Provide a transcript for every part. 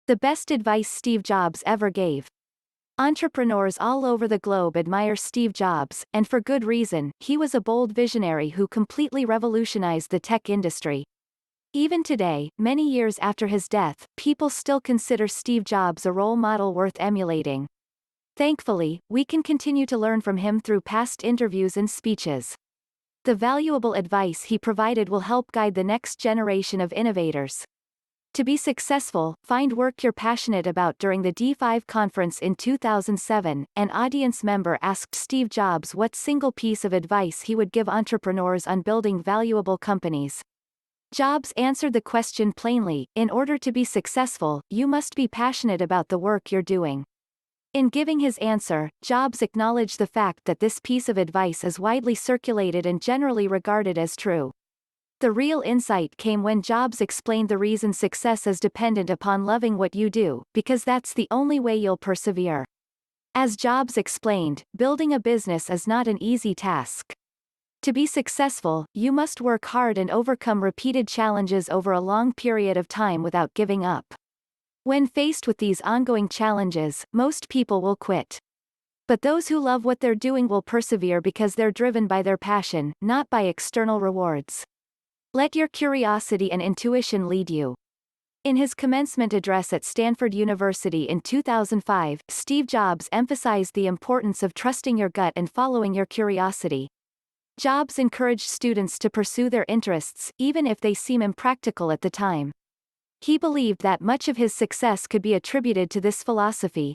The best advice Steve Jobs ever gave. Entrepreneurs all over the globe admire Steve Jobs, and for good reason. He was a bold visionary who completely revolutionized the tech industry. Even today, many years after his death, people still consider Steve Jobs a role model worth emulating. Thankfully, we can continue to learn from him through past interviews and speeches. The valuable advice he provided will help guide the next generation of innovators. To be successful, find work you're passionate about. During the D5 conference in 2007, an audience member asked Steve Jobs what single piece of advice he would give entrepreneurs on building valuable companies. Jobs answered the question plainly: in order to be successful, you must be passionate about the work you're doing. In giving his answer, Jobs acknowledged the fact that this piece of advice is widely circulated and generally regarded as true. The real insight came when Jobs explained the reason success is dependent upon loving what you do, because that's the only way you'll persevere. As Jobs explained, building a business is not an easy task. To be successful, you must work hard and overcome repeated challenges over a long period of time without giving up. When faced with these ongoing challenges, most people will quit. But those who love what they're doing will persevere because they're driven by their passion, not by external rewards. Let your curiosity and intuition lead you. In his commencement address at Stanford University in 2005, Steve Jobs emphasized the importance of trusting your gut and following your curiosity. Jobs encouraged students to pursue their interests, even if they seem impractical at the time. He believed that much of his success could be attributed to this philosophy.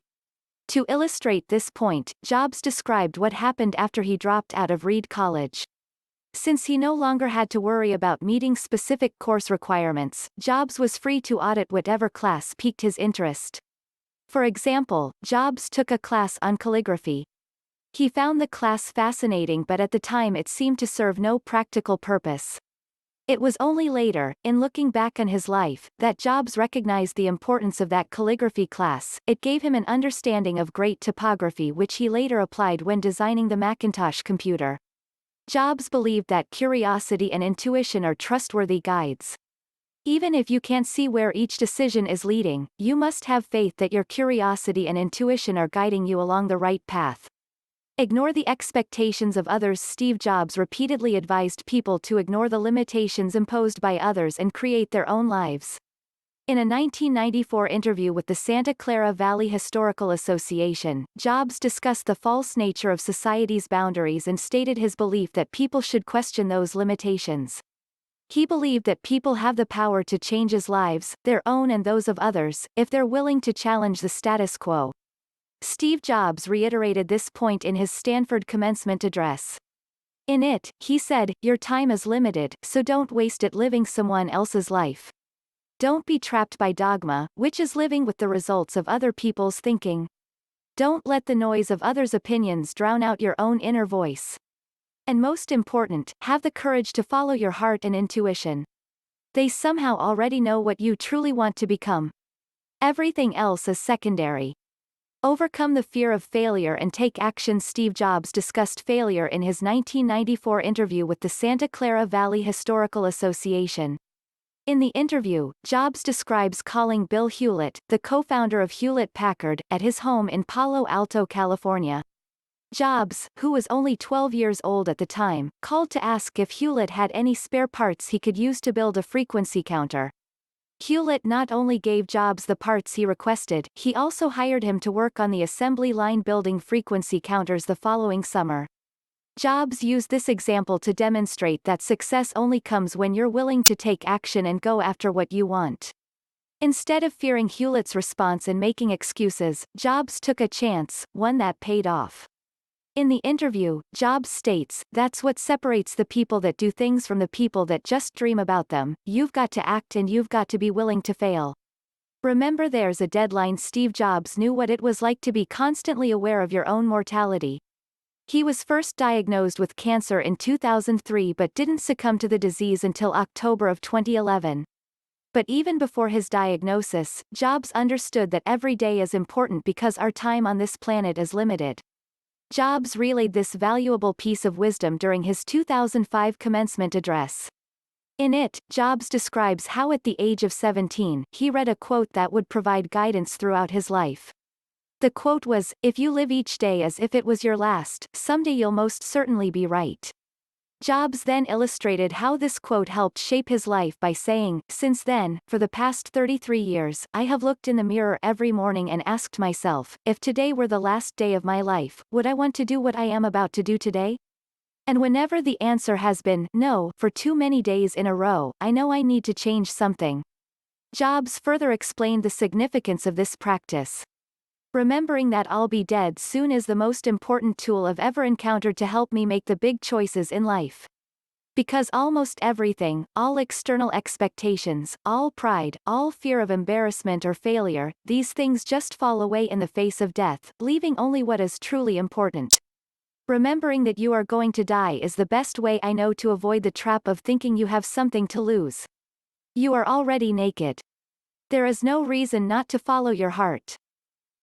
To illustrate this point, Jobs described what happened after he dropped out of Reed College. Since he no longer had to worry about meeting specific course requirements, Jobs was free to audit whatever class piqued his interest. For example, Jobs took a class on calligraphy. He found the class fascinating, but at the time it seemed to serve no practical purpose. It was only later, in looking back on his life, that Jobs recognized the importance of that calligraphy class. It gave him an understanding of great typography which he later applied when designing the Macintosh computer. Jobs believed that curiosity and intuition are trustworthy guides. Even if you can't see where each decision is leading, you must have faith that your curiosity and intuition are guiding you along the right path. Ignore the expectations of others. Steve Jobs repeatedly advised people to ignore the limitations imposed by others and create their own lives. In a 1994 interview with the Santa Clara Valley Historical Association, Jobs discussed the false nature of society's boundaries and stated his belief that people should question those limitations. He believed that people have the power to change his lives, their own and those of others, if they're willing to challenge the status quo. Steve Jobs reiterated this point in his Stanford commencement address. In it, he said, "Your time is limited, so don't waste it living someone else's life. Don't be trapped by dogma, which is living with the results of other people's thinking. Don't let the noise of others' opinions drown out your own inner voice. And most important, have the courage to follow your heart and intuition. They somehow already know what you truly want to become. Everything else is secondary." Overcome the fear of failure and take action. Steve Jobs discussed failure in his 1994 interview with the Santa Clara Valley Historical Association. In the interview, Jobs describes calling Bill Hewlett, the co-founder of Hewlett-Packard, at his home in Palo Alto, California. Jobs, who was only 12 years old at the time, called to ask if Hewlett had any spare parts he could use to build a frequency counter. Hewlett not only gave Jobs the parts he requested, he also hired him to work on the assembly line building frequency counters the following summer. Jobs used this example to demonstrate that success only comes when you're willing to take action and go after what you want. Instead of fearing Hewlett's response and making excuses, Jobs took a chance, one that paid off. In the interview, Jobs states, "That's what separates the people that do things from the people that just dream about them. You've got to act and you've got to be willing to fail. Remember, there's a deadline." Steve Jobs knew what it was like to be constantly aware of your own mortality. He was first diagnosed with cancer in 2003 but didn't succumb to the disease until October of 2011. But even before his diagnosis, Jobs understood that every day is important because our time on this planet is limited. Jobs relayed this valuable piece of wisdom during his 2005 commencement address. In it, Jobs describes how at the age of 17, he read a quote that would provide guidance throughout his life. The quote was, "If you live each day as if it was your last, someday you'll most certainly be right." Jobs then illustrated how this quote helped shape his life by saying, "Since then, for the past 33 years, I have looked in the mirror every morning and asked myself, if today were the last day of my life, would I want to do what I am about to do today? And whenever the answer has been no for too many days in a row, I know I need to change something." Jobs further explained the significance of this practice. "Remembering that I'll be dead soon is the most important tool I've ever encountered to help me make the big choices in life. Because almost everything, all external expectations, all pride, all fear of embarrassment or failure, these things just fall away in the face of death, leaving only what is truly important. Remembering that you are going to die is the best way I know to avoid the trap of thinking you have something to lose. You are already naked. There is no reason not to follow your heart."